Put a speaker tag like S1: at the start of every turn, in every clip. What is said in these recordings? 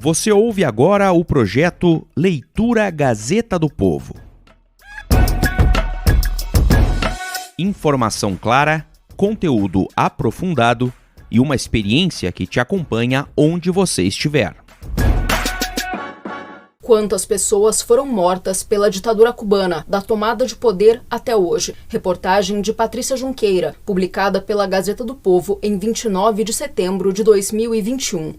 S1: Você ouve agora o projeto Leitura Gazeta do Povo. Informação clara, conteúdo aprofundado e uma experiência que te acompanha onde você estiver.
S2: Quantas pessoas foram mortas pela ditadura cubana, da tomada de poder até hoje? Reportagem de Patrícia Junqueira, publicada pela Gazeta do Povo em 29 de setembro de 2021.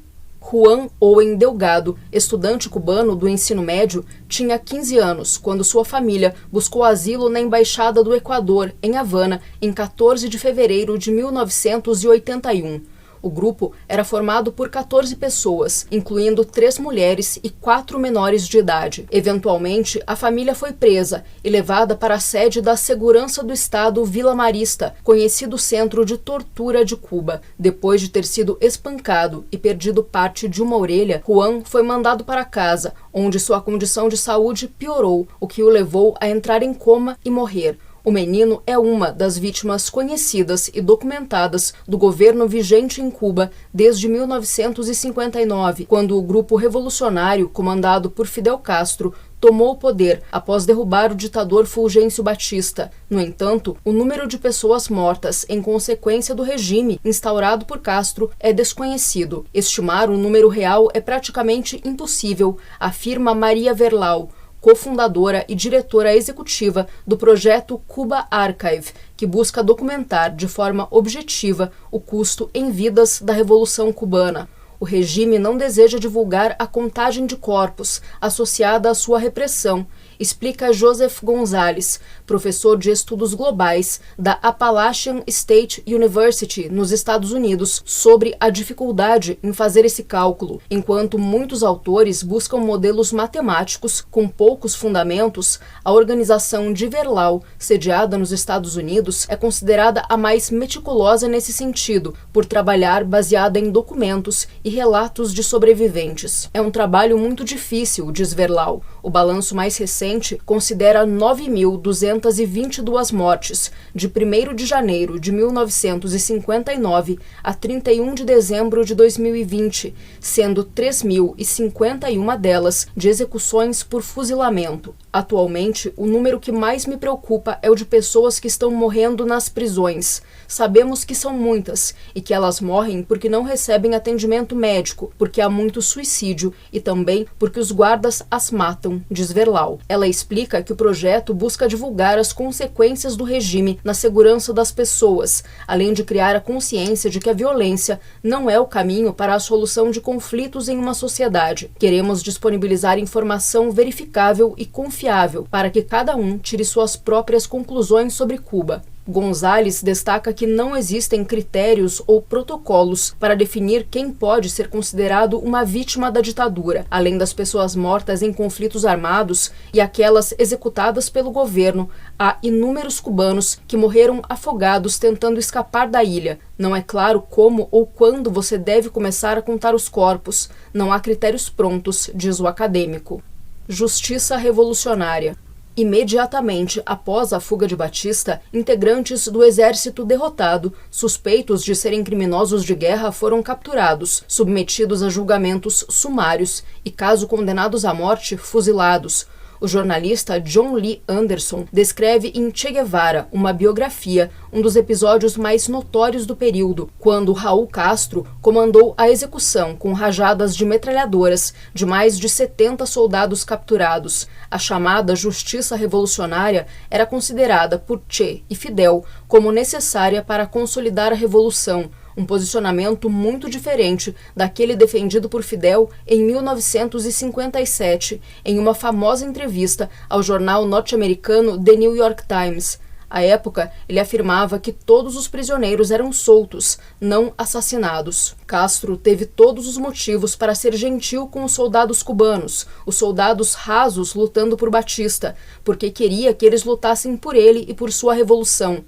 S2: Juan Owen Delgado, estudante cubano do ensino médio, tinha 15 anos quando sua família buscou asilo na Embaixada do Equador, em Havana, em 14 de fevereiro de 1981. O grupo era formado por 14 pessoas, incluindo 3 mulheres e 4 menores de idade. Eventualmente, a família foi presa e levada para a sede da Segurança do Estado Vila Marista, conhecido centro de tortura de Cuba. Depois de ter sido espancado e perdido parte de uma orelha, Juan foi mandado para casa, onde sua condição de saúde piorou, o que o levou a entrar em coma e morrer. O menino é uma das vítimas conhecidas e documentadas do governo vigente em Cuba desde 1959, quando o grupo revolucionário comandado por Fidel Castro tomou o poder após derrubar o ditador Fulgêncio Batista. No entanto, o número de pessoas mortas em consequência do regime instaurado por Castro é desconhecido. Estimar o número real é praticamente impossível, afirma Maria Verlau, cofundadora e diretora executiva do projeto Cuba Archive, que busca documentar de forma objetiva o custo em vidas da Revolução Cubana. O regime não deseja divulgar a contagem de corpos associada à sua repressão, explica Joseph Gonzalez, professor de estudos globais da Appalachian State University, nos Estados Unidos, sobre a dificuldade em fazer esse cálculo. Enquanto muitos autores buscam modelos matemáticos com poucos fundamentos, a organização de Verlau, sediada nos Estados Unidos, é considerada a mais meticulosa nesse sentido, por trabalhar baseada em documentos e relatos de sobreviventes. É um trabalho muito difícil, diz Verlau. O balanço mais recente considera 9.222 mortes, de 1º de janeiro de 1959 a 31 de dezembro de 2020, sendo 3.051 delas de execuções por fuzilamento. Atualmente, o número que mais me preocupa é o de pessoas que estão morrendo nas prisões. Sabemos que são muitas e que elas morrem porque não recebem atendimento médico, porque há muito suicídio e também porque os guardas as matam, diz Verlau. Ela explica que o projeto busca divulgar as consequências do regime na segurança das pessoas, além de criar a consciência de que a violência não é o caminho para a solução de conflitos em uma sociedade. Queremos disponibilizar informação verificável e confiável para que cada um tire suas próprias conclusões sobre Cuba. Gonzalez destaca que não existem critérios ou protocolos para definir quem pode ser considerado uma vítima da ditadura, além das pessoas mortas em conflitos armados e aquelas executadas pelo governo. Há inúmeros cubanos que morreram afogados tentando escapar da ilha. Não é claro como ou quando você deve começar a contar os corpos. Não há critérios prontos, diz o acadêmico. Justiça revolucionária. Imediatamente após a fuga de Batista, integrantes do exército derrotado, suspeitos de serem criminosos de guerra, foram capturados, submetidos a julgamentos sumários e, caso condenados à morte, fuzilados. O jornalista John Lee Anderson descreve em Che Guevara, uma biografia, um dos episódios mais notórios do período, quando Raul Castro comandou a execução com rajadas de metralhadoras de mais de 70 soldados capturados. A chamada justiça revolucionária era considerada por Che e Fidel como necessária para consolidar a revolução, um posicionamento muito diferente daquele defendido por Fidel em 1957, em uma famosa entrevista ao jornal norte-americano The New York Times. À época, ele afirmava que todos os prisioneiros eram soltos, não assassinados. Castro teve todos os motivos para ser gentil com os soldados cubanos, os soldados rasos lutando por Batista, porque queria que eles lutassem por ele e por sua revolução.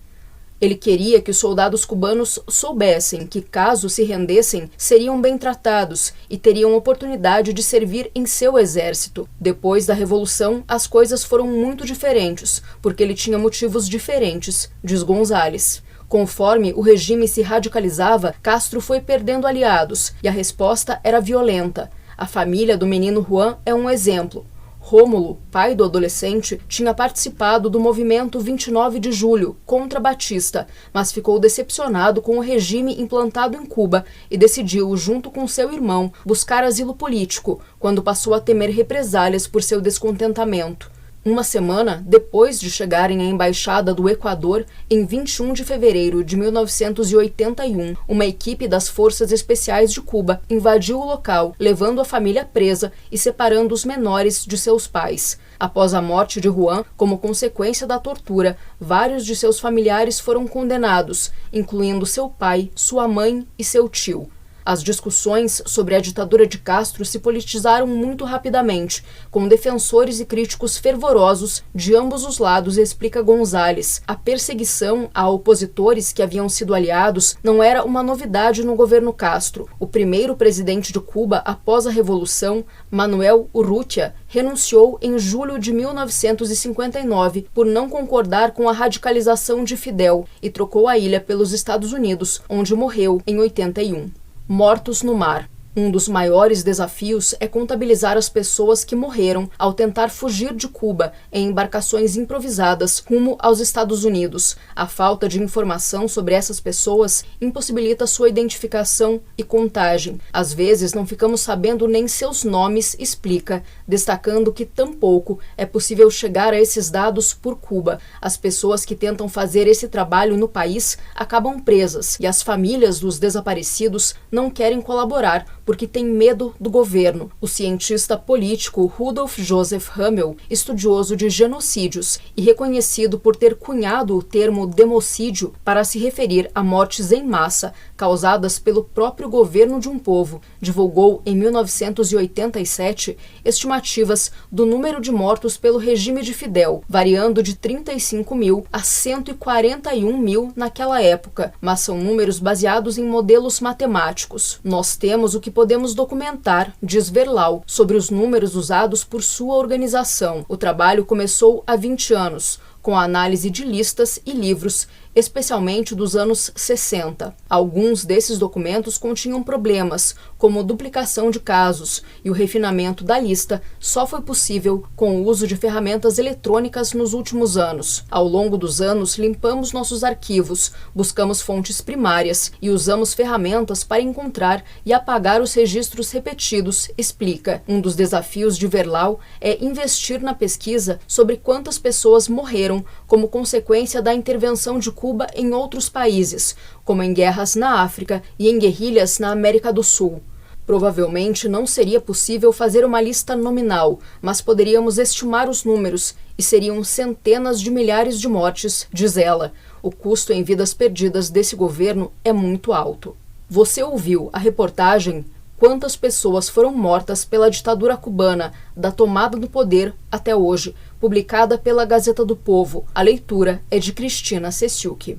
S2: Ele queria que os soldados cubanos soubessem que, caso se rendessem, seriam bem tratados e teriam oportunidade de servir em seu exército. Depois da Revolução, as coisas foram muito diferentes, porque ele tinha motivos diferentes, diz Gonzalez. Conforme o regime se radicalizava, Castro foi perdendo aliados e a resposta era violenta. A família do menino Juan é um exemplo. Rômulo, pai do adolescente, tinha participado do movimento 29 de julho contra Batista, mas ficou decepcionado com o regime implantado em Cuba e decidiu, junto com seu irmão, buscar asilo político, quando passou a temer represálias por seu descontentamento. Uma semana depois de chegarem à Embaixada do Equador, em 21 de fevereiro de 1981, uma equipe das Forças Especiais de Cuba invadiu o local, levando a família presa e separando os menores de seus pais. Após a morte de Juan, como consequência da tortura, vários de seus familiares foram condenados, incluindo seu pai, sua mãe e seu tio. As discussões sobre a ditadura de Castro se politizaram muito rapidamente, com defensores e críticos fervorosos de ambos os lados, explica González. A perseguição a opositores que haviam sido aliados não era uma novidade no governo Castro. O primeiro presidente de Cuba após a Revolução, Manuel Urrutia, renunciou em julho de 1959 por não concordar com a radicalização de Fidel e trocou a ilha pelos Estados Unidos, onde morreu em 81. Mortos no mar. Um dos maiores desafios é contabilizar as pessoas que morreram ao tentar fugir de Cuba em embarcações improvisadas rumo aos Estados Unidos. A falta de informação sobre essas pessoas impossibilita sua identificação e contagem. Às vezes não ficamos sabendo nem seus nomes, explica, destacando que tampouco é possível chegar a esses dados por Cuba. As pessoas que tentam fazer esse trabalho no país acabam presas e as famílias dos desaparecidos não querem colaborar porque tem medo do governo. O cientista político Rudolf Joseph Hummel, estudioso de genocídios e reconhecido por ter cunhado o termo democídio para se referir a mortes em massa causadas pelo próprio governo de um povo, divulgou em 1987 estimativas do número de mortos pelo regime de Fidel, variando de 35 mil a 141 mil naquela época, mas são números baseados em modelos matemáticos. Nós temos o que podemos documentar, diz Verlau, sobre os números usados por sua organização. O trabalho começou há 20 anos, com a análise de listas e livros, especialmente dos anos 60. Alguns desses documentos continham problemas, como duplicação de casos, e o refinamento da lista só foi possível com o uso de ferramentas eletrônicas nos últimos anos. Ao longo dos anos, limpamos nossos arquivos, buscamos fontes primárias e usamos ferramentas para encontrar e apagar os registros repetidos, explica. Um dos desafios de Verlau é investir na pesquisa sobre quantas pessoas morreram como consequência da intervenção de Cuba em outros países, como em guerras na África e em guerrilhas na América do Sul. Provavelmente não seria possível fazer uma lista nominal, mas poderíamos estimar os números, e seriam centenas de milhares de mortes, diz ela. O custo em vidas perdidas desse governo é muito alto. Você ouviu a reportagem Quantas pessoas foram mortas pela ditadura cubana, da tomada do poder até hoje, publicada pela Gazeta do Povo. A leitura é de Cristina Cessiucchi.